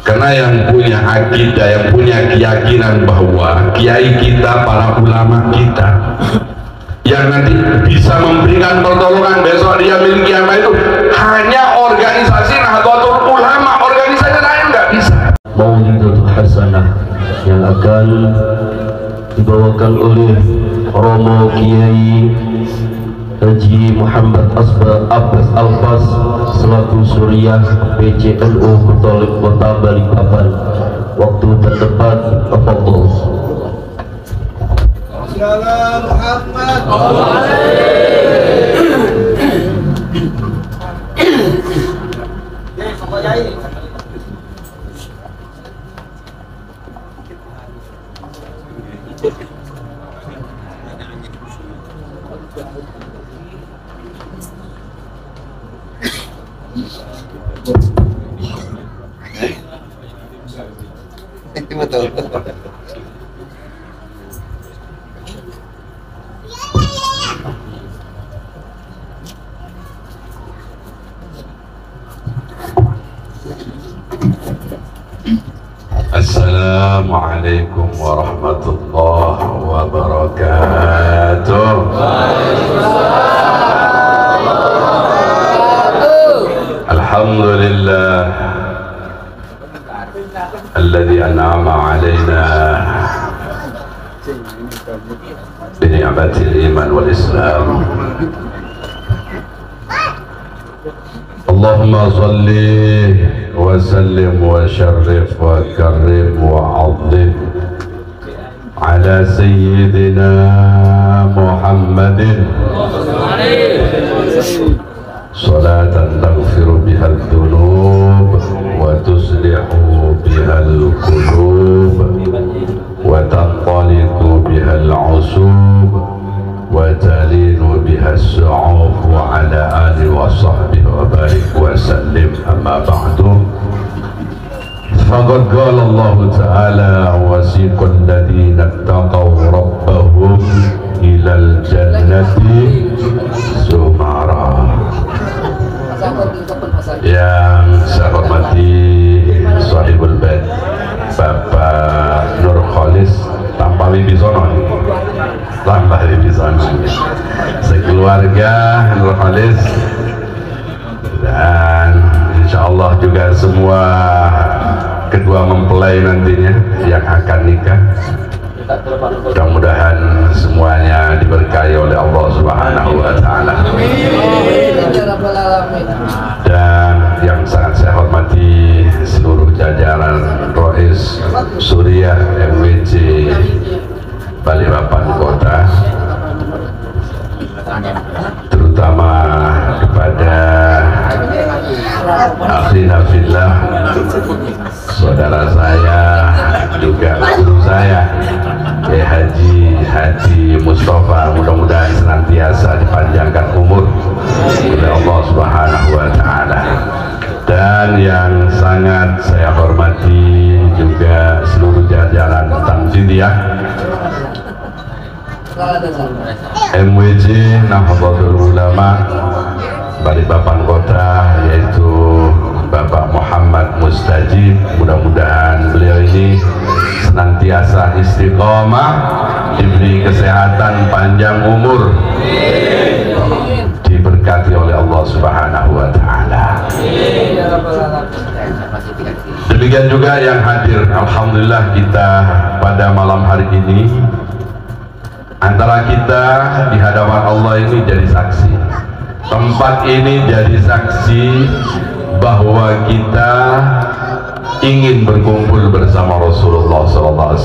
Karena yang punya akidah, yang punya keyakinan bahwa kiai kita, para ulama kita yang nanti bisa memberikan pertolongan besok di yaumil qiyamah itu hanya organisasi Nahdlatul Ulama, organisasi lain nggak bisa. Maulidatul Hasanah yang akan dibawakan oleh Romo Kiai Haji Muhammad Abbas Alfas selaku Suriah PCNU Kutolib Kota Balikpapan. Waktu dan tempat tafadhol. Muhammad. Betul. Assalamualaikum warahmatullahi wabarakatuh. Alhamdulillah alladzi an'ama 'alaina bi ni'matil iman wal islam. Allahumma shalli wa sallim wa syarrif wa karrim wa 'azzim ala sayyidina Muhammadin salatan taghfiru bihal dhunub wa tuslihu bihal qulub wa tanqaliqu bihal 'usub wa talinu bihas su'uf wa ala alihi wa sahbihi wa barik wa sallim. Amma ba'du, faqad qala Allah ta'ala wasiqal ladzina taqaw rabbahum ilal jannati zumara. Yang saya hormati Sahibul Bait Bapak Nur Khalis tanpa Wibisono, tanpa Wibisono, sekeluarga Nur Khalis, dan insya Allah juga semua kedua mempelai nantinya yang akan nikah. Mudah-mudahan semuanya diberkahi oleh Allah Subhanahu wa Ta'ala. Dan yang sangat saya hormati seluruh jajaran Rois Suriah MWC Balikpapan Kota, terutama kepada akhina fillah, saudara saya juga guru saya Haji Hadi Mustafa, mudah-mudahan senantiasa dipanjangkan umur oleh Allah Subhanahu wa Ta'ala. Dan yang sangat saya hormati juga seluruh jajaran Tamjidiyah MWC Nahdlatul Ulama Balikpapan Kota, yaitu Bapak Muhammad Mustajib. Mudah-mudahan beliau ini senantiasa istiqomah, diberi kesehatan, panjang umur, diberkati oleh Allah Subhanahu wa Ta'ala. Demikian juga yang hadir, alhamdulillah kita pada malam hari ini, antara kita di hadapan Allah ini jadi saksi, tempat ini jadi saksi bahwa kita ingin berkumpul bersama Rasulullah SAW.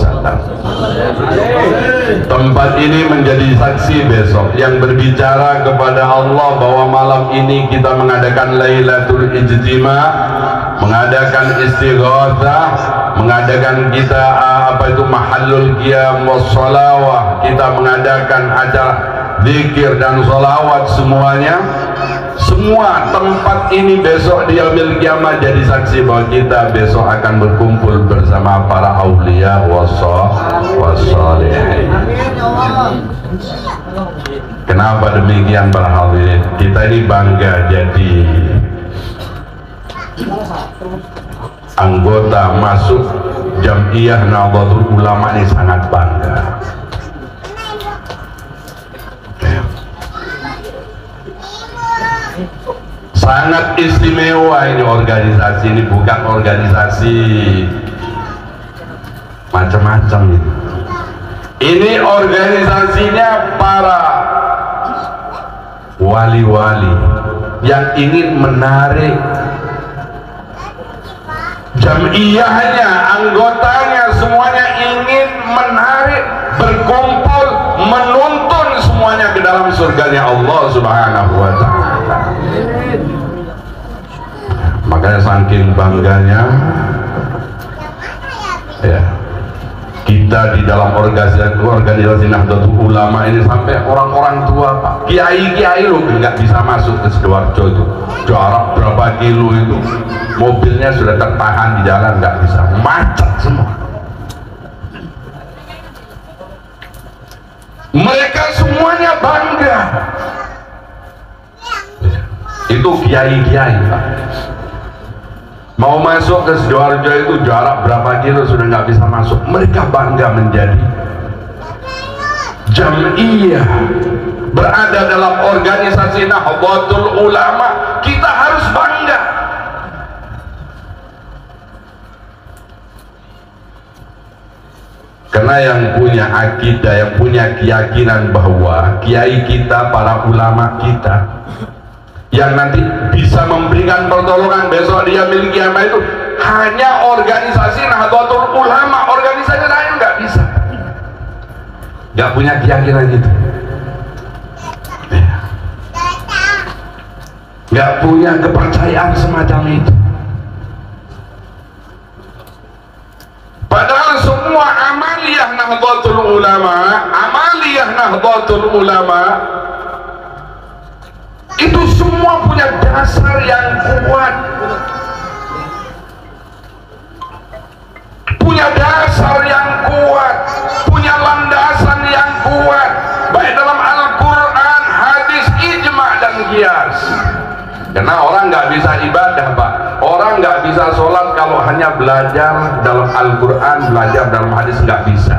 Tempat ini menjadi saksi besok yang berbicara kepada Allah bahwa malam ini kita mengadakan Lailatul Ijtima', mengadakan istighatsah, mengadakan kita mahallul qiyam was shalawah, kita mengadakan acara zikir dan sholawat semuanya. Semua tempat ini besok di yaumil qiyamah jadi saksi bahwa kita besok akan berkumpul bersama para aulia wassalihin. Kenapa demikian para hadirin? Kita ini bangga jadi anggota masuk Jam'iyah Nahdlatul Ulama ini sangat bangga. Sangat istimewa ini organisasi ini, bukan organisasi macam-macam ini. Ini organisasinya para wali-wali yang ingin menarik jam'iyahnya, anggotanya semuanya ingin menarik, berkumpul, menuntun semuanya ke dalam surganya Allah Subhanahu wa ta'ala. Makanya saking bangganya ya, kita di dalam organisasi Nahdlatul Ulama ini sampai orang-orang tua, Pak, kiai-kiai lu nggak bisa masuk ke Sidoarjo itu, jarak berapa kilo itu, mobilnya sudah tertahan di jalan, nggak bisa, macet semua. Mereka semuanya bangga. Itu kiai-kiai, Pak. Mau masuk ke Sidoarjo itu jarak berapa kilo sudah nggak bisa masuk. Mereka bangga menjadi jam'iyah, berada dalam organisasi Nahdlatul Ulama. Kita harus bangga. Karena yang punya akidah, yang punya keyakinan bahwa kiai kita, para ulama kita yang nanti bisa memberikan pertolongan besok dia miliki kiamat itu hanya organisasi Nahdlatul Ulama, organisasi lain nggak bisa, nggak punya keyakinan itu, nggak punya kepercayaan semacam itu. Padahal semua amaliyah Nahdlatul Ulama itu semua punya dasar yang kuat, punya dasar yang kuat, punya landasan yang kuat, baik dalam Al-Quran, hadis, ijma, dan qiyas. Karena orang nggak bisa ibadah, Pak, orang nggak bisa sholat kalau hanya belajar dalam Al-Quran, belajar dalam hadis, nggak bisa.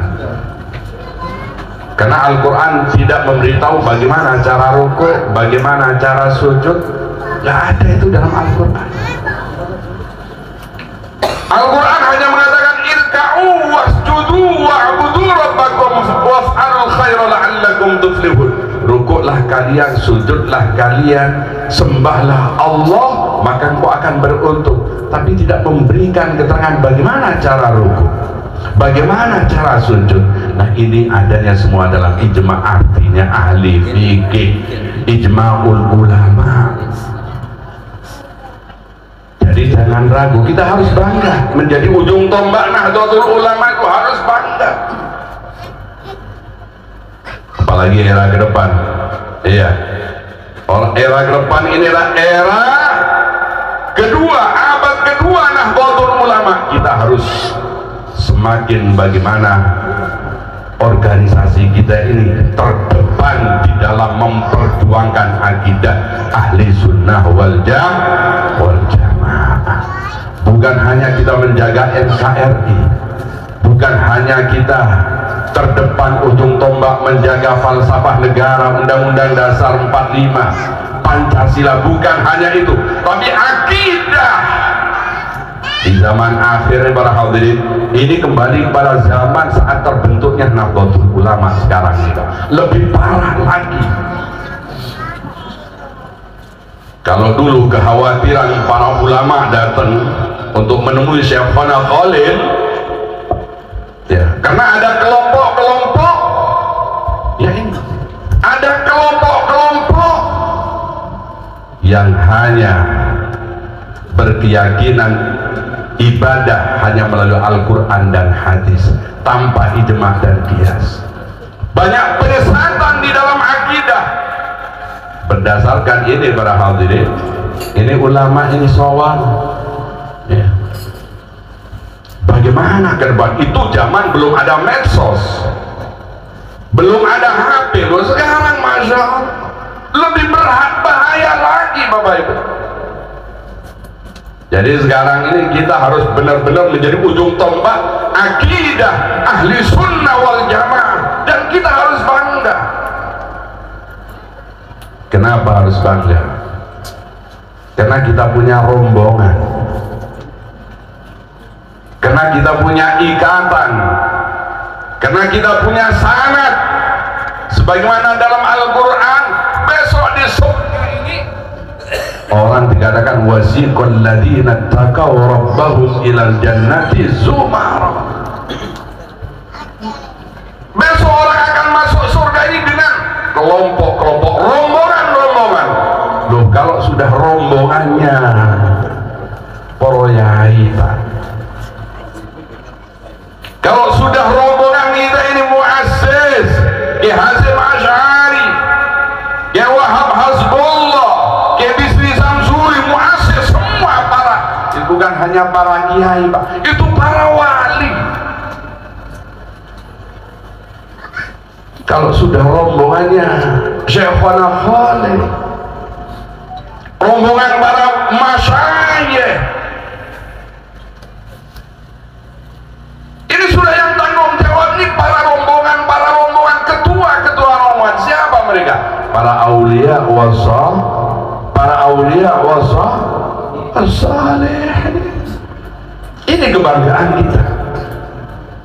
Karena Al-Quran tidak memberitahu bagaimana cara rukuk, bagaimana cara sujud, nggak ada itu dalam Al-Quran. Al-Quran hanya mengatakan irka'u wasjudu wa'budu rabbakum waf'alul khaira la'allakum tuflihun. Rukuklah kalian, sujudlah kalian, sembahlah Allah, maka engkau akan beruntung. Tapi tidak memberikan keterangan bagaimana cara rukuk, bagaimana cara sujud. Nah, ini adanya semua dalam ijma, artinya ahli fikih, ijma'ul ulama. Jadi jangan ragu, kita harus bangga menjadi ujung tombak Nahdlatul Ulama, itu harus bangga. Apalagi era ke depan, iya, era ke depan inilah era kedua, abad kedua Nahdlatul Ulama. Kita harus semakin bagaimana organisasi kita ini terdepan di dalam memperjuangkan akidah ahli sunnah wal jamaah. Bukan hanya kita menjaga NKRI, bukan hanya kita terdepan ujung tombak menjaga falsafah negara, Undang-Undang Dasar 45, Pancasila, bukan hanya itu, tapi akidah. Di zaman akhir para hadirin ini kembali pada zaman saat terbentuknya Nahdlatul Ulama sekarang ini, lebih parah lagi. Kalau dulu kekhawatiran para ulama datang untuk menemui Syekhana Khalil, ya, karena ada kelompok-kelompok, ya ini ada kelompok-kelompok yang hanya berkeyakinan ibadah hanya melalui Al-Quran dan hadis tanpa ijma dan qiyas. Banyak penyesatan di dalam akidah. Berdasarkan ini para hadirin, ini ulama ini sowan, ya. Bagaimana ke depan? Itu zaman belum ada medsos, belum ada HP. Loh, sekarang masya Allah lebih bahaya lagi, Bapak Ibu. Jadi sekarang ini kita harus benar-benar menjadi ujung tombak akidah ahli sunnah wal jamaah, dan kita harus bangga. Kenapa harus bangga? Karena kita punya rombongan, karena kita punya ikatan, karena kita punya sanad. Sebagaimana dalam Al-Quran, besok di surga ini orang dikatakan wasiqal ladina taqaw rabbahum ilal jannati zumara. Besok orang akan masuk surga ini dengan kelompok-kelompok, rombongan-rombongan. Loh, kalau sudah rombongannya para yai, Pak, kalau sudah rombongan kita ini muassis Ki Hasyim Asy'ari, Ki Wahab Hasbullah, Ki Bisri Samsuri, muassis semua para, itu bukan hanya para kiai, Pak, itu para wali. Kalau sudah rombongannya Syekhana Khalid, rombongan para masyayikh, ini sudah yang tanggung jawab ini para rombongan ketua rombongan. Siapa mereka? Para aulia wasal, para aulia wasal as-salih. Ini kebanggaan kita.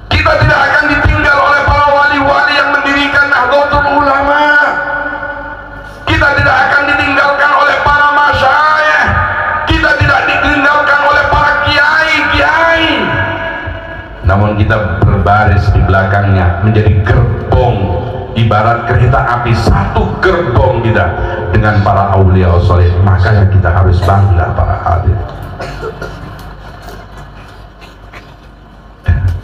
Kita tidak akan ditinggal oleh para wali-wali yang mendirikan Nahdlatul Ulama. Kita tidak akan ditinggalkan oleh para masyayikh. Kita tidak ditinggalkan oleh para kiai-kiai. Namun kita berbaris di belakangnya menjadi gerbong, ibarat kereta api, satu gerbong kita dengan para aulia sholih. Makanya kita harus bangga para hadirin.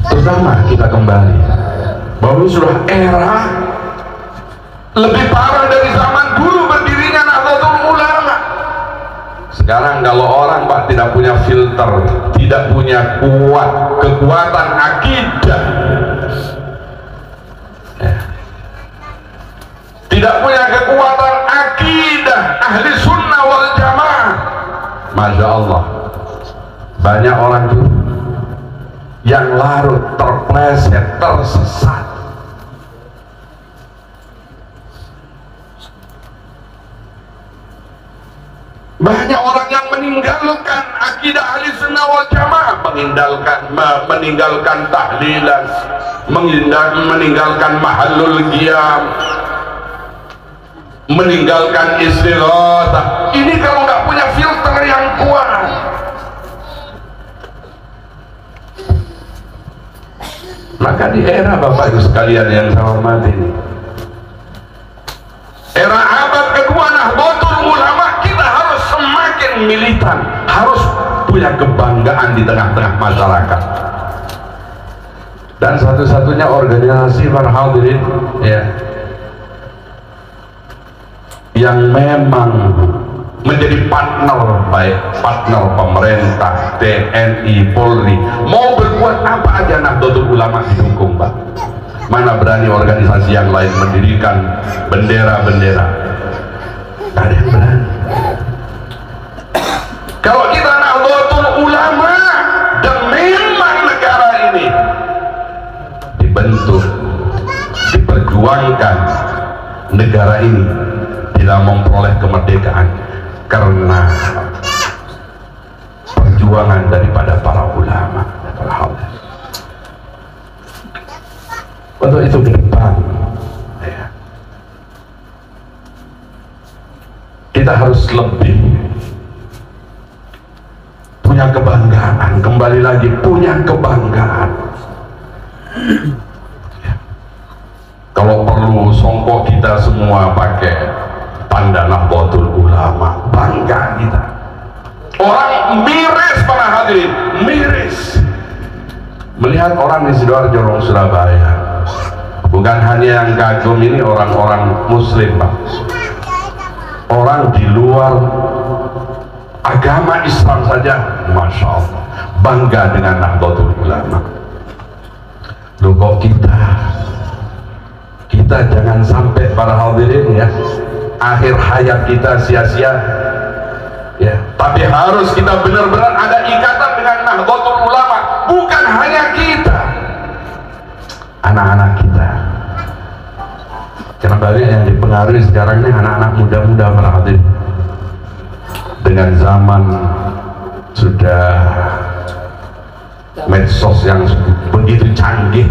Terutama kita kembali bahwa sudah era lebih parah dari zaman dulu berdirinya Nahdlatul Ulama. Sekarang kalau orang, Pak, tidak punya filter, tidak punya kekuatan akidah, tidak punya kekuatan akidah ahli sunnah wal jamaah, Masya Allah, banyak orang tuh yang larut, terpleset, tersesat. Banyak orang yang meninggalkan akidah ahli sunnah wal jamaah, meninggalkan tahlilan, meninggalkan mahallul qiyam, meninggalkan istighatsah. Ini kalau nggak punya filter yang kuat. Maka di era Bapak Ibu sekalian yang saya hormati ini, era abad kedua Nahdlatul Ulama, kita harus semakin militan, harus punya kebanggaan di tengah-tengah masyarakat. Dan satu-satunya organisasi para hadirin ya, yang memang menjadi partner, baik partner pemerintah, TNI, Polri, mau berbuat apa aja Nahdlatul Ulama didukung, Pak. Mana berani organisasi yang lain mendirikan bendera-bendera? Tidak ada yang berani. Kalau kita Nahdlatul Ulama dan memang negara ini dibentuk, diperjuangkan, negara ini tidak memperoleh kemerdekaan karena perjuangan daripada para ulama, para hadirin. Untuk itu ke depan ya, kita harus lebih punya kebanggaan, kembali lagi punya kebanggaan ya. Kalau perlu songkok kita semua pakai tanda Nahdlatul Ulama, bangga kita. Orang miris para hadirin, miris melihat orang di Sidoarjo, orang Surabaya. Bukan hanya yang kagum ini orang-orang muslim, Pak, orang di luar agama Islam saja, Masya Allah, bangga dengan Nahdlatul Ulama. Loh, kok kita jangan sampai para hadirin ya, akhir hayat kita sia-sia Ya, tapi harus kita benar-benar ada ikatan dengan Nahdlatul Ulama, bukan hanya kita, anak-anak kita. Karena banyak yang dipengaruhi sekarang ini anak-anak muda-muda para hadirin. Dengan zaman sudah medsos yang begitu canggih,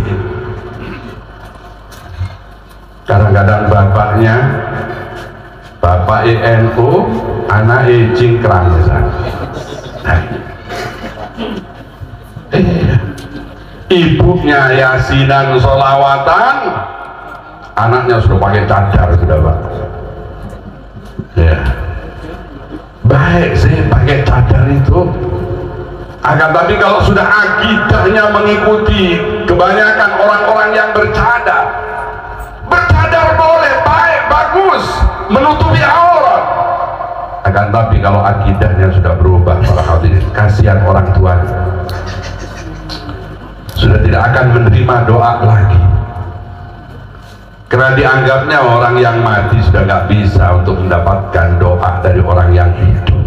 kadang-kadang bapaknya bapak NU, anak cingkrang misalnya. Ibunya yasinan sholawatan, anaknya sudah pakai cadar sudah Pak. Ya, baik sih pakai cadar itu, akan tapi kalau sudah akidahnya mengikuti kebanyakan orang-orang yang bercadar boleh, baik, bagus, menutupi aurat. Akan tapi kalau akidahnya sudah berubah para hadirin, kasihan orang tuanya, sudah tidak akan menerima doa lagi, karena dianggapnya orang yang mati sudah nggak bisa untuk mendapatkan doa dari orang yang hidup.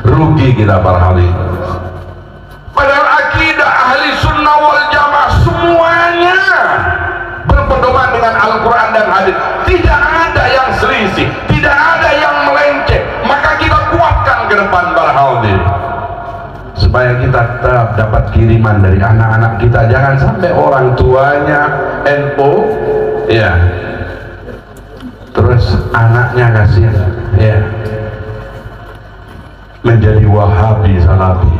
Rugi kita para hadirin. Padahal akidah ahli sunnah wal jamaah semuanya berpedoman dengan Al-Quran dan hadis, tidak ada yang selisih, tidak ada yang melenceng. Maka kita kuatkan ke depan para hadirin, supaya kita tetap dapat kiriman dari anak-anak kita. Jangan sampai orang tuanya NU, ya, terus anaknya kasihan, ya, menjadi Wahabi Salafi,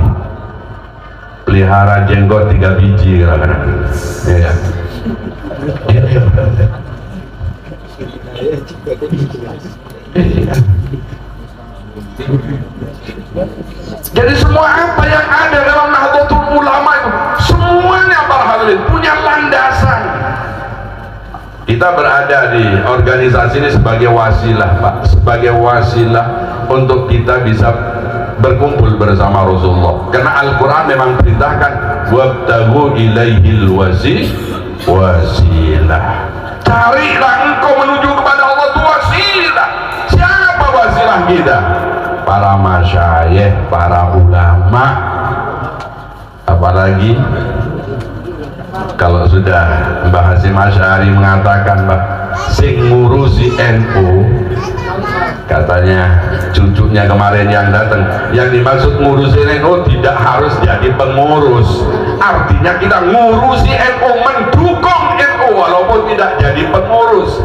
pelihara jenggot 3 biji kadang-kadang, ya. Jadi semua apa yang ada dalam Nahdlatul Ulama itu semuanya para hadirin punya landasan. Kita berada di organisasi ini sebagai wasilah Pak, sebagai wasilah untuk kita bisa berkumpul bersama Rasulullah. Karena Al-Quran memang perintahkan wabtaghu ilaihil wasilah, carilah engkau menuju kepada Allah itu wasilah. Siapa wasilah kita? Para masyayikh, para ulama. Apalagi kalau sudah Mbah Hasyim Asy'ari mengatakan Mbak, sing ngurusi NU, katanya cucunya kemarin yang datang, yang dimaksud ngurusi NU tidak harus jadi pengurus, artinya kita ngurusi NU, mendukung NU walaupun tidak jadi pengurus.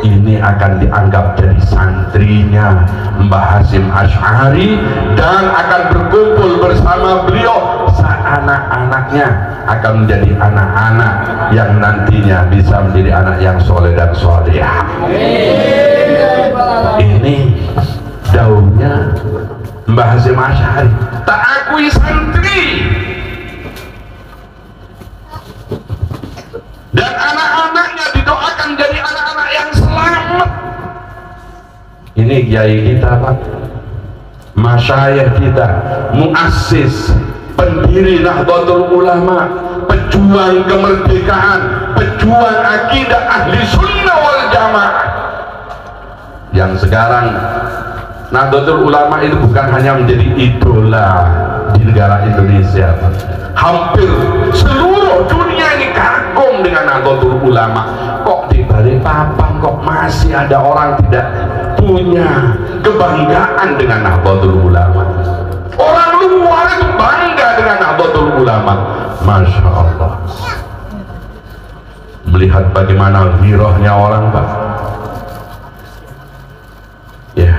Ini akan dianggap jadi santrinya Mbah Hasyim Asy'ari dan akan berkumpul bersama beliau. Anak-anaknya akan menjadi anak-anak yang nantinya bisa menjadi anak yang soleh dan solehah. Ini daunnya Mbah Hasyim Asy'ari, tak akui santri, dan anak-anaknya didoakan jadi anak-anak yang selamat. Ini kiai kita Pak, masyayikh kita, muassis, pendiri Nahdlatul Ulama, pejuang kemerdekaan, pejuang akidah ahli sunnah wal jamaah. Yang sekarang Nahdlatul Ulama itu bukan hanya menjadi idola di negara Indonesia, hampir seluruh dunia ini kagum dengan Nahdlatul Ulama. Kok di Balikpapan kok masih ada orang tidak punya kebanggaan dengan Nahdlatul Ulama? Orang luar itu bangga dengan Nahdlatul Ulama. Masya Allah, melihat bagaimana girohnya orang Pak. Ya,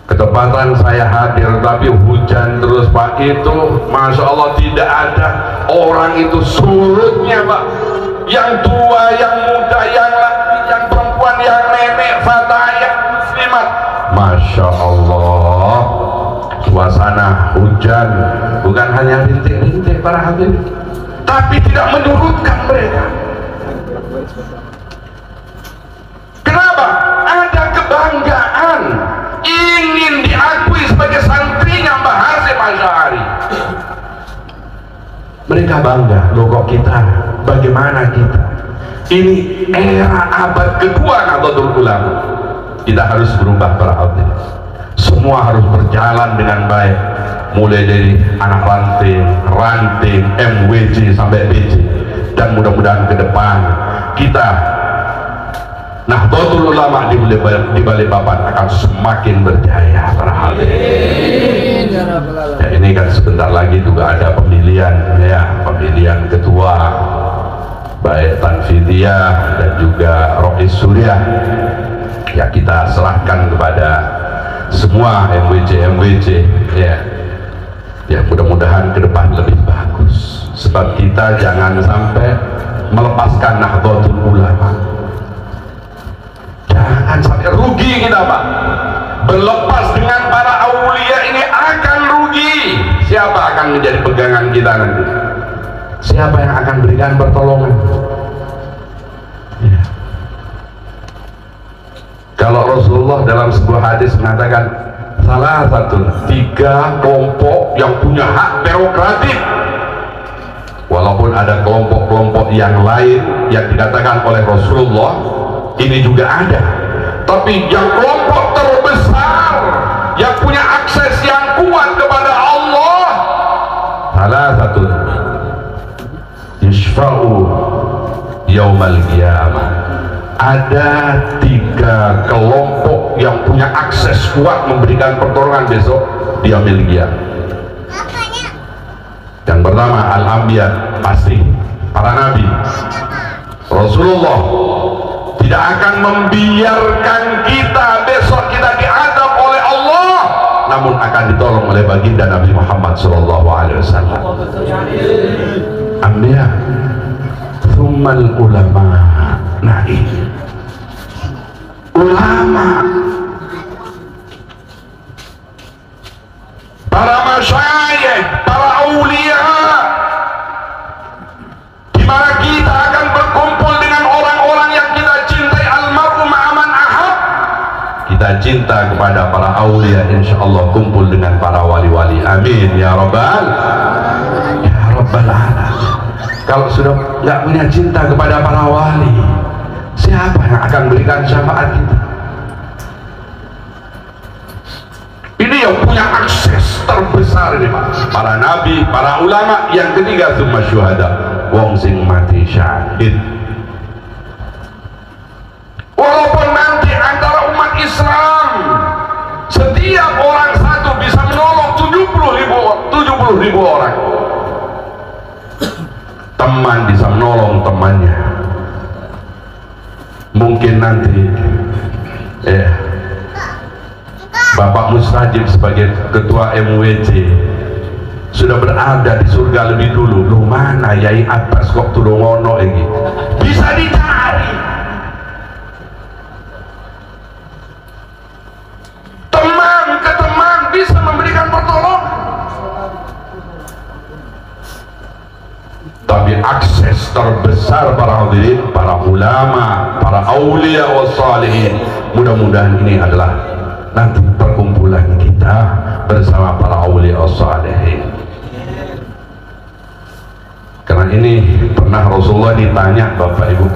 ketepatan saya hadir tapi hujan terus Pak. Itu Masya Allah tidak ada orang itu surutnya Pak, yang tua, yang muda, yang laki, yang perempuan, yang nenek, fatayah, muslimat. Masya Allah, suasana hujan bukan hanya rintik-rintik para hadirin, tapi tidak menyurutkan mereka. Kenapa? Ada kebanggaan, ingin diakui sebagai santrinya Mbah Hasyim Asy'ari. Mereka bangga, loh kok kita, bagaimana kita? Ini era abad kedua Nahdlatul Ulama. Kita harus berubah para hadirin. semua harus berjalan dengan baik, mulai dari anak ranting, MWC sampai BC, dan mudah-mudahan ke depan kita Nahdlatul Ulama di Balikpapan akan semakin berjaya para hadirin. Ya, ini kan sebentar lagi juga ada pemilihan, ya, pemilihan ketua baik Tanfidiyah dan juga Rois Suriah. Ya, kita serahkan kepada semua MWC, ya. Ya, mudah-mudahan ke depan lebih bagus, sebab kita jangan sampai melepaskan Nahdlatul Ulama. Jangan sampai rugi kita, Pak. Berlepas dengan para aulia ini akan rugi. Siapa akan menjadi pegangan kita nanti? Siapa yang akan berikan pertolongan? Ya. Kalau Rasulullah dalam sebuah hadis mengatakan salah satu 3 kelompok yang punya hak prerogatif, walaupun ada kelompok-kelompok yang lain yang dikatakan oleh Rasulullah ini juga ada, tapi yang kelompok terbesar yang punya akses yang kuat kepada Allah, salah satu yashfa'u yaumal qiyamah. Ada 3 kelompok yang punya akses kuat memberikan pertolongan besok di yaumil qiyamah. Yang pertama al-anbiya, pasti para nabi. Rasulullah tidak akan membiarkan kita besok kita diadab oleh Allah, namun akan ditolong oleh baginda Nabi Muhammad SAW. Anbiya, tsummal ulama. Nah, ini ulama, para masyayikh, para aulia, di mana kita akan berkumpul dengan orang-orang yang kita cintai. Almarhum ma'aman ahab, kita cinta kepada para aulia, insyaallah kumpul dengan para wali-wali. Amin ya rabbal alamin. Kalau sudah nggak punya cinta kepada para wali, siapa yang akan berikan syafaat kita? Ini yang punya akses terbesar ini, Pak. Para nabi, para ulama. Yang ketiga, tsumma syuhada, wong sing mati syahid. Walaupun nanti antara umat Islam setiap orang satu bisa menolong 70.000 orang, teman bisa menolong temannya. Mungkin nanti Bapak Mustajib sebagai ketua MWC sudah berada di surga lebih dulu. Lu mana Yai Abbas kok tulungono ini? Bisa dicari. Teman ke teman bisa memberikan pertolongan. Tapi akses terbesar para hadirin, para ulama, para aulia wa salihin, mudah-mudahan ini adalah nanti perkumpulan kita bersama para aulia wa salihin. Karena ini pernah Rasulullah ditanya, Bapak Ibu,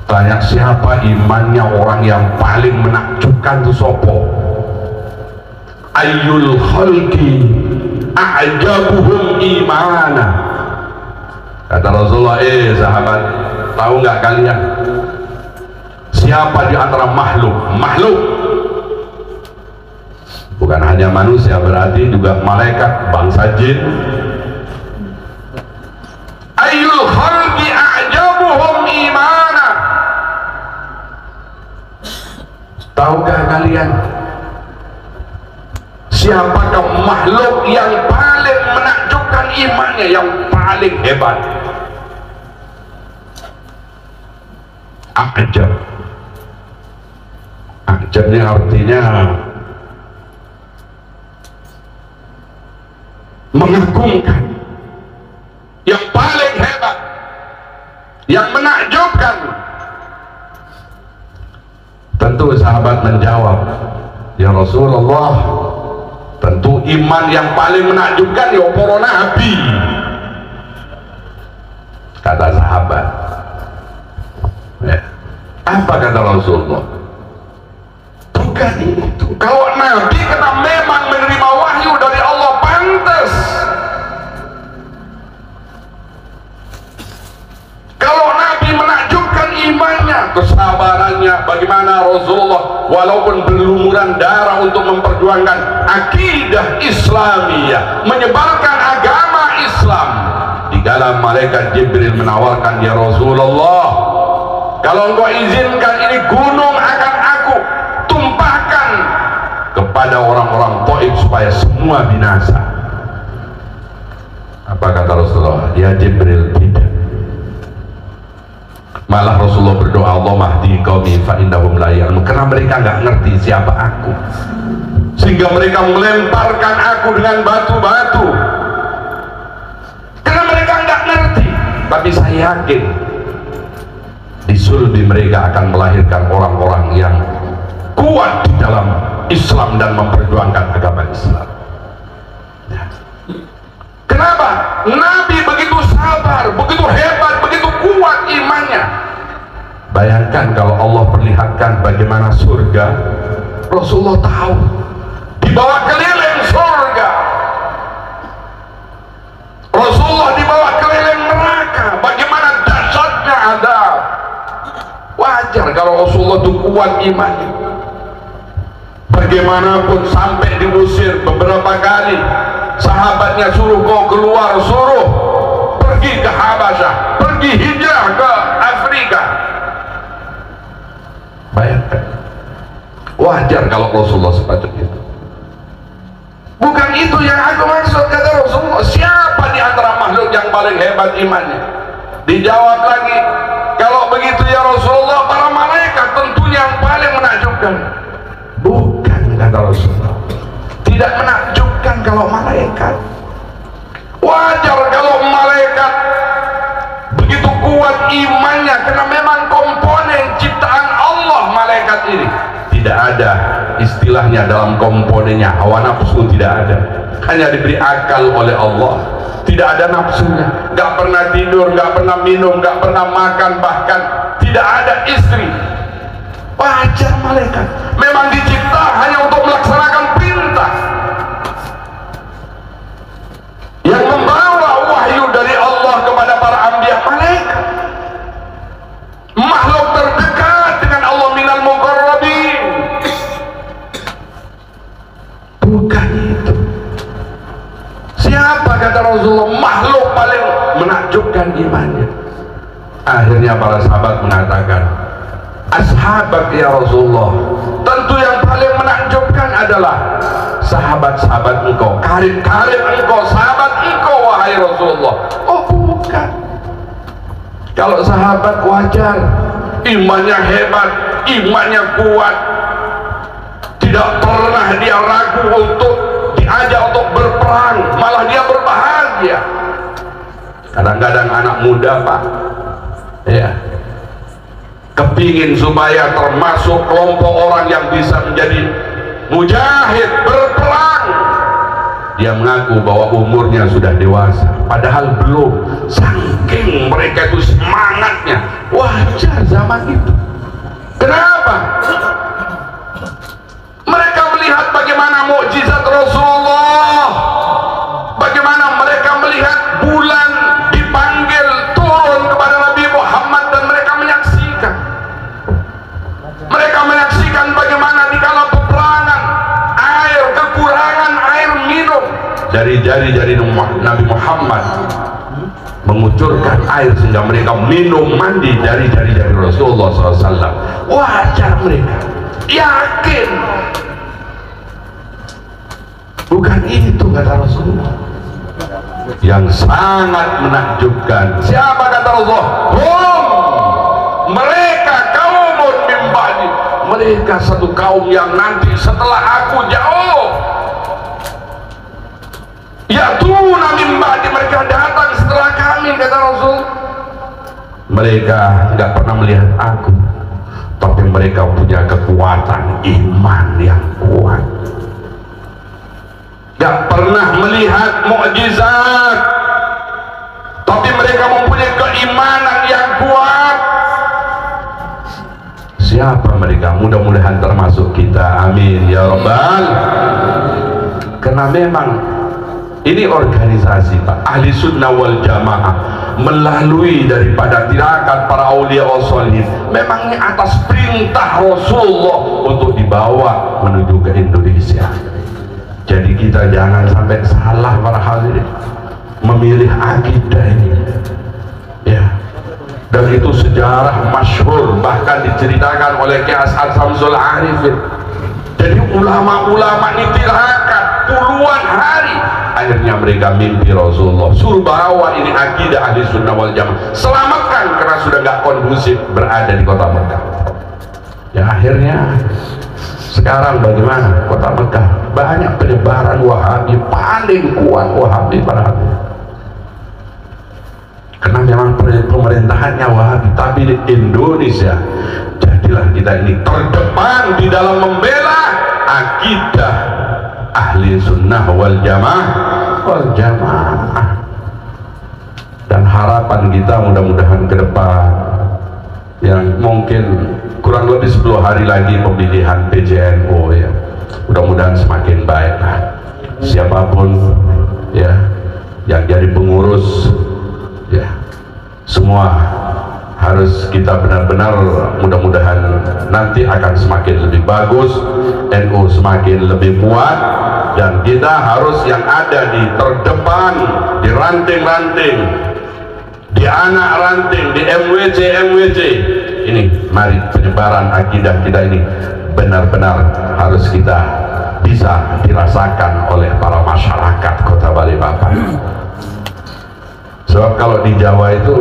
tanya siapa imannya orang yang paling menakjubkan itu sopo? Ayyul khalqi a'jabuhum imana. Kata Rasulullah, sahabat, tahu nggak kalian siapa di antara makhluk bukan hanya manusia, berarti juga malaikat, bangsa jin. Ayyul khalqi a'jabuhum imana. Tahukah kalian siapakah makhluk yang paling menakjubkan imannya, yang paling hebat? A'jab. A'jab ini artinya mengagumkan, yang paling hebat, yang menakjubkan. Tentu sahabat menjawab, ya Rasulullah, tentu iman yang paling menakjubkan ya para nabi. Kata sahabat, apa kata Rasulullah? Bukan itu. Kalau Nabi kena memang menerima wahyu dari Allah, pantas. Kalau Nabi menakjubkan imannya, kesabarannya, bagaimana Rasulullah walaupun berlumuran darah untuk memperjuangkan akidah Islamiyah, menyebarkan agama Islam. Di dalam malaikat Jibril menawarkan, ya Rasulullah, kalau engkau izinkan ini gunung akan aku tumpahkan kepada orang-orang Taif supaya semua binasa. Apa kata Rasulullah? Ya Jibril, tidak. Malah Rasulullah berdoa, Allah mahdi qaumi fa innahum la ya'lamun, karena mereka nggak ngerti siapa aku, sehingga mereka melemparkan aku dengan batu-batu, karena mereka nggak ngerti. Tapi saya yakin di sulbi mereka akan melahirkan orang-orang yang kuat di dalam Islam dan memperjuangkan agama Islam. Kenapa? Nabi begitu sabar, begitu hebat, begitu kuat imannya. Bayangkan kalau Allah perlihatkan bagaimana surga, Rasulullah tahu dibawa keliling surga, Rasulullah dibawa keliling neraka, bagaimana dahsyatnya azab. Wajar kalau Rasulullah itu kuat imannya. Bagaimanapun sampai diusir beberapa kali, sahabatnya suruh kau keluar, suruh pergi ke Habasyah, pergi hijrah ke Afrika. Bayangkan, wajar kalau Rasulullah semacam itu. Bukan itu yang aku maksud, kata Rasulullah. Siapa di antara makhluk yang paling hebat imannya? Dijawab lagi, kalau begitu ya Rasulullah, para malaikat tentunya yang paling menakjubkan. Bukan, kata Rasulullah, tidak menakjubkan kalau malaikat. Wajar kalau malaikat begitu kuat imannya, karena memang komponen ciptaan Allah malaikat ini. Tidak ada istilahnya dalam komponennya hawa nafsu, tidak ada, hanya diberi akal oleh Allah. Tidak ada nafsunya, nggak pernah tidur, nggak pernah minum, nggak pernah makan, bahkan tidak ada istri. Wajar malaikat memang dicipta hanya untuk melaksanakan perintah. Yang membawa wahyu dari Allah kepada para anbiya malaikat, makhluk terdekat dengan Allah, minal muqarrabin. Bukan itu. Siapa, kata Rasulullah, makhluk paling menakjubkan imannya? Akhirnya para sahabat mengatakan, ashabak ya Rasulullah, tentu yang paling menakjubkan adalah sahabat-sahabat engkau, karib-karib engkau, sahabat engkau wahai Rasulullah. Oh bukan. Kalau sahabat wajar, imannya hebat, imannya kuat, tidak pernah dia ragu untuk diajak untuk berperang, malah dia berbahagia. Kadang-kadang anak muda, Pak, ya, kepingin supaya termasuk kelompok orang yang bisa menjadi mujahid, berperang. Dia mengaku bahwa umurnya sudah dewasa, padahal belum. Saking mereka itu semangatnya, wajar zaman itu. Kenapa? Mereka melihat bagaimana mukjizat Rasulullah, bagaimana mereka melihat bulan dipanggil turun kepada Nabi Muhammad, dan mereka menyaksikan. Mereka menyaksikan bagaimana di kala peperangan, air, kekurangan air minum, dari jari-jari Nabi Muhammad mengucurkan air sehingga mereka minum, mandi dari jari-jari Rasulullah SAW. Wajar mereka, yakin. Bukan itu, kata Rasulullah, yang sangat menakjubkan. Siapa, kata Rasulullah? Mereka kaumun min ba'di, mereka satu kaum yang nanti setelah aku jauh. Ya'tuna min ba'di, mereka datang setelah kami, kata Rasul. Mereka nggak pernah melihat aku, tapi mereka punya kekuatan iman yang kuat. Gak pernah melihat mukjizat, tapi mereka mempunyai keimanan yang kuat. Siapa mereka mereka. Mudah-mudahan termasuk kita, amin ya rabbal. Karena memang ini organisasi Pak, ahli sunnah wal jamaah, melalui daripada tirakat para aulia wa sholihin, memang ini atas perintah Rasulullah untuk dibawa menuju ke Indonesia. Jadi kita jangan sampai salah para hadirin memilih akidah ini ya. Dan itu sejarah masyhur, bahkan diceritakan oleh Kiai As'ad Samsul Arifin. Jadi ulama-ulama ini tirakat puluhan hari, akhirnya mereka mimpi Rasulullah suruh bawa ini akidah ahli sunnah wal jamaah, selamatkan, karena sudah gak kondusif berada di kota Mekah. Ya akhirnya sekarang bagaimana kota Mekah? Banyak penyebaran Wahabi, paling kuat Wahabi para hadirin. Karena memang pemerintahannya Wahabi, tapi di Indonesia jadilah kita ini terdepan di dalam membela akidah ahli sunnah wal jamaah. Dan harapan kita mudah-mudahan ke depan yang mungkin kurang lebih 10 hari lagi pemilihan PJNU ya, mudah-mudahan semakin baik lah. Siapapun ya yang jadi pengurus ya, semua harus kita benar-benar, mudah-mudahan nanti akan semakin lebih bagus, NU semakin lebih kuat, dan kita harus yang ada di terdepan, di ranting-ranting, di anak ranting, di MWC ini. Mari penyebaran akidah kita ini benar-benar harus kita bisa dirasakan oleh para masyarakat Kota Balikpapan. Sebab kalau di Jawa itu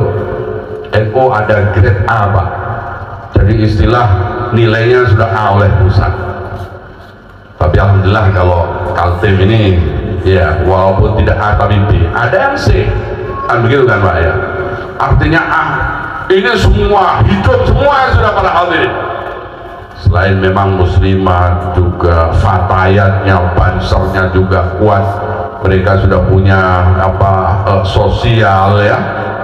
NU ada grade A Pak, jadi istilah nilainya sudah A oleh pusat. Tapi alhamdulillah kalau Kaltim ini ya walaupun tidak A tapi B, ada yang C, kan begitu kan Pak ya. Artinya A ini semua hidup semua sudah pada hadirin. Selain memang muslimat juga fatayatnya, bansernya juga kuat. Mereka sudah punya sosial ya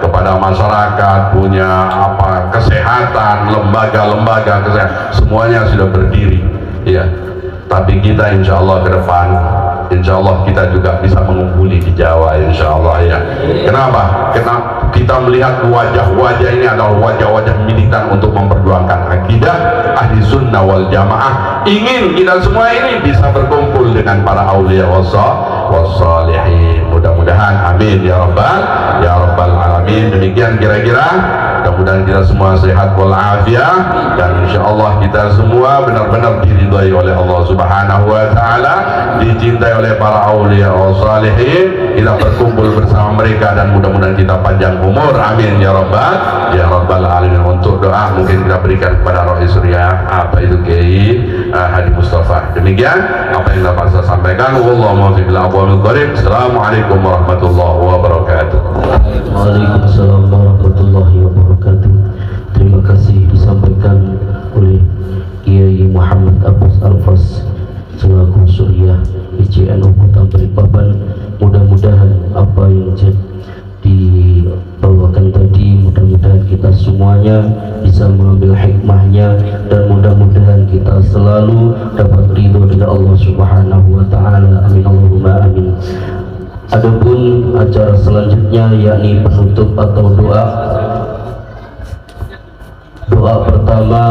kepada masyarakat, punya kesehatan, lembaga-lembaga kesehatan, semuanya sudah berdiri ya. Tapi kita insya Allah ke depan, insya Allah kita juga bisa mengungguli di Jawa insya Allah ya. Kenapa? Karena kita melihat wajah-wajah ini adalah wajah-wajah militan untuk memperjuangkan akidah ahli sunnah wal jamaah. Ingin kita semua ini bisa berkumpul dengan para aulia wassalihin. Mudah-mudahan amin ya rabbal alamin. Demikian kira-kira, mudah-mudahan kita semua sehat walafiat, dan insya Allah kita semua benar-benar diridhai oleh Allah Subhanahu wa ta'ala, dicintai oleh para aulia wassalihin. Kita berkumpul bersama mereka dan mudah-mudahan kita panjang umur, amin ya rabbal alamin. Untuk doa mungkin kita berikan kepada Rois Surya Kiai Hadi Mustafa. Demikian apa yang dapat saya sampaikan. Wallahu muwaffiq ila aqwamit thoriq. Assalamualaikum warahmatullahi wabarakatuh. Waalaikumsalam warahmatullahi wabarakatuh. Terima kasih disampaikan oleh Kiai Muhammad Abbas Al-Fas selaku Surya PJNU Kota Balikpapan. Mudah-mudahan apa yang dibawakan tadi, mudah-mudahan kita semuanya bisa mengambil hikmahnya, dan mudah-mudahan kita selalu dapat ridho dari Allah Subhanahu wa ta'ala, amin Allahumma amin. Adapun acara selanjutnya yakni penutup atau doa pertama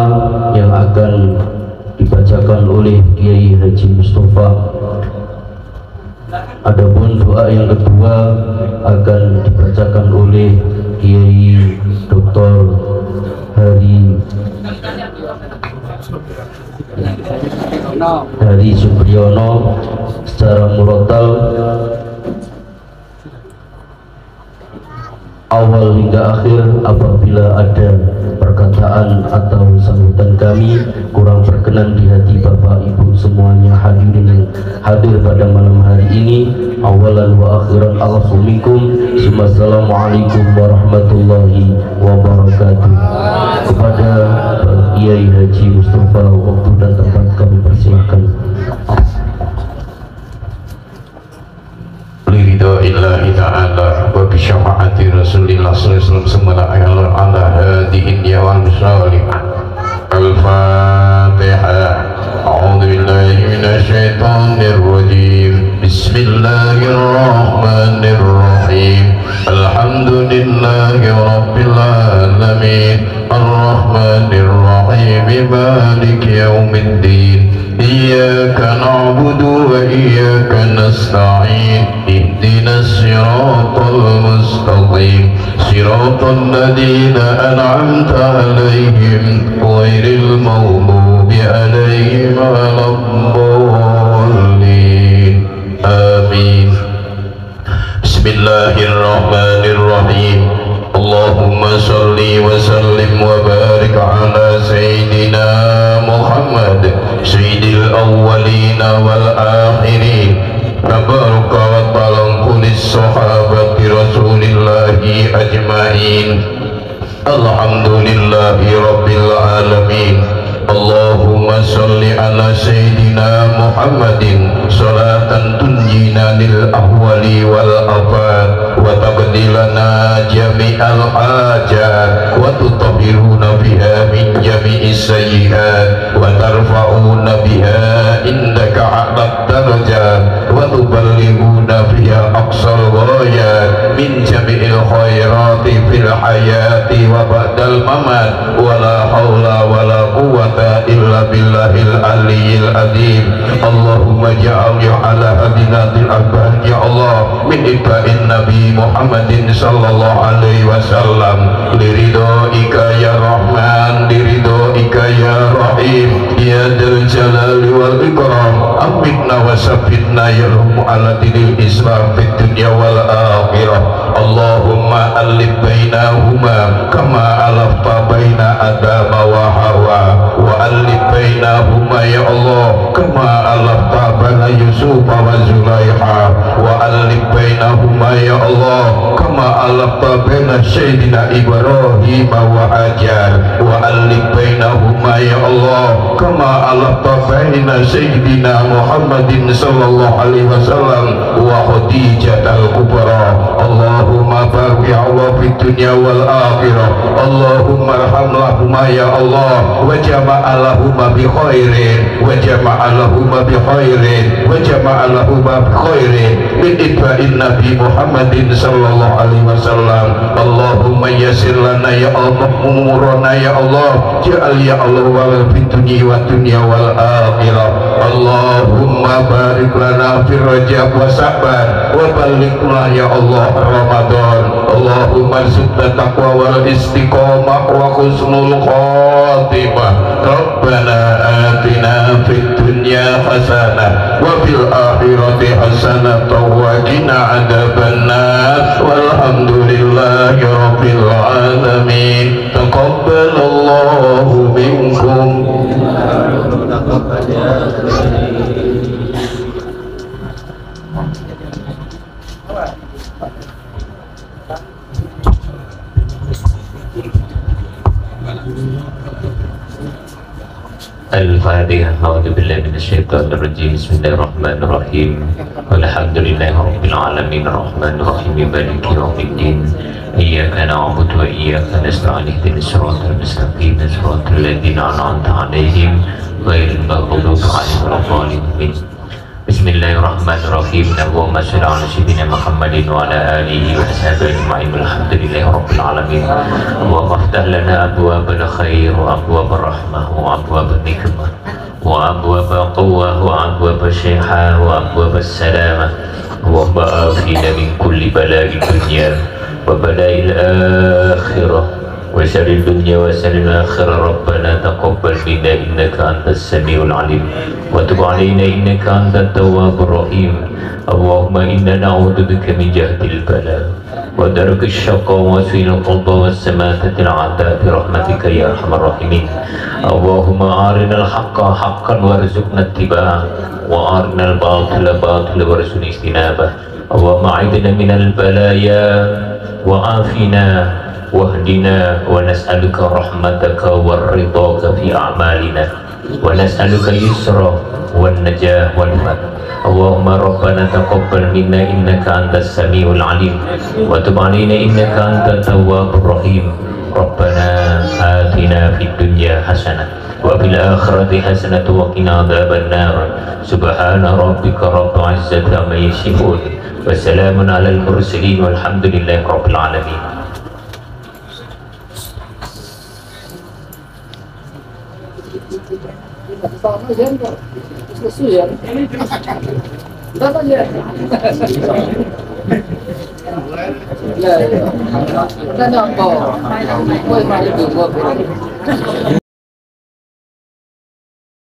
yang akan dibacakan oleh Kiai Haji Mustafa. Adapun doa yang kedua akan dibacakan oleh Kiai Dr. Hari Supriyono secara murotal awal hingga akhir. Apabila ada perkataan atau sambutan kami kurang berkenan di hati Bapak Ibu semuanya hadirin yang hadir pada malam hari ini, awalan wa akhiran alafu minkum, assalamualaikum warahmatullahi wabarakatuh. Kepada Kiai Haji Mustafa, waktu dan tempat kami persilahkan. Liridho illahi ta'ala wa bisyafa'ati rasulillah sallallahu alaihi wasallam ala hadihin yawan salihah. Al-Fatihah. الفاتحة. أعوذ بالله من الشيطان الرجيم. بسم الله الرحمن الرحيم. الحمد لله رب العالمين الرحمن الرحيم مالك يوم الدين. إياك نعبد وإياك نستعين. اهدنا الصراط المستقيم صراط الذين أنعمت عليهم غير المغضوب عليهم ولا الضالين. آمين. بسم الله الرحمن الرحيم. اللهم صل وسلم وبارك على سيدنا محمد سيد الأولين والآخرين. تبارك وتعالى للصحابة رسول الله أجمعين. الحمد لله رب العالمين. اللهم صل على سيدنا محمد صلاة تنجينا للأهوال والآفات وتقضي لنا جميع الحاجات وتطهرنا بها من جميع السيئات وترفعنا بها عندك أعلى الدرجات وتبلغنا بها أقصى الغايات من جميع الخيرات في الحياة وبعد الممات. ولا حول ولا قوة إلا بالله العلي العظيم. اللهم اجعل على هدينا الأكبر يا الله من إتباع النبي محمد صلى الله عليه وسلم لرضائك يا رحمن لرضائك يا رحيم يا ذا الجلال والإكرام. أمتنا وثبتنا يا رب على دين الإسلام في الدنيا والآخرة. اللهم ألف بينهما كما ألفت بين آدم وحواء وألف بينهما يا الله كما ألفت بين يوسف وزليخا وألف بينهما يا الله كما ألفت بين سيدنا إبراهيم وهاجر وألف بينهما يا الله كما ألفت بين سيدنا محمد صلى الله عليه وسلم وخديجة الكبرى. اللهم بارك يا الله في الدنيا والآخرة. اللهم ارحم لهما يا الله وجمع لهما بخير وجمع لهما بخير وجمع لهما بخير من إتباع النبي محمد صلى الله عليه وسلم. اللهم يسر لنا يا الله أمورنا يا الله جعل يا الله ولا في الدنيا والدنيا والآخرة. اللهم بارك لنا في رجب وشعبان وبلغنا يا الله رمضان. اللهم ارزقنا التقوى والاستقامة وحسن الخاتمة. ربنا آتنا في الدنيا حسنة وفي الآخرة حسنة وقنا عذاب النار. والحمد لله رب العالمين. تقبل الله منكم. الفاتحة. أعوذ بالله من الشيطان الرجيم. بسم الله الرحمن الرحيم. والحمد لله رب العالمين الرحمن الرحيم مالك يوم الدين. إياك نعبد وإياك نستعين اهدنا الصراط المستقيم صراط الذين أنعمت عليهم غير المغضوب عليهم ولا الضالين. بسم الله الرحمن الرحيم. اللهم صل على سيدنا محمد وعلى آله وصحبه أجمعين. والحمد لله رب العالمين. اللهم افتح لنا أبواب الخير وأبواب الرحمة وأبواب النعمة وأبواب القوة وأبواب الشفاء وأبواب السلامة. اللهم عافنا من كل بلاء الدنيا وبلاء الآخرة وشر الدنيا وشر الآخرة. ربنا تقبل منا إنك أنت السميع العليم وتب علينا إنك أنت التواب الرحيم. اللهم إنا نعوذ بك من جهد البلاء ودرك الشقاء وسوء القضاء والسماتة الأعداء برحمتك يا أرحم الراحمين. اللهم أرنا الحق حقا وارزقنا اتباعه وأرنا الباطل باطلا وارزقنا اجتنابه. اللهم أعذنا من البلايا وعافنا واهدنا ونسألك رحمتك والرضاك في أعمالنا ونسألك اليسر والنجاة والفتح. اللهم ربنا تقبل منا إنك أنت السميع العليم وتب علينا إنك أنت التواب الرحيم. ربنا آتنا في الدنيا حسنة وفي الآخرة حسنة وقنا عذاب النار سبحان ربك رب العزة عما يصفون وسلام على المرسلين والحمد لله رب العالمين. Ya, ya. Kan apa? Kau yang ada dua.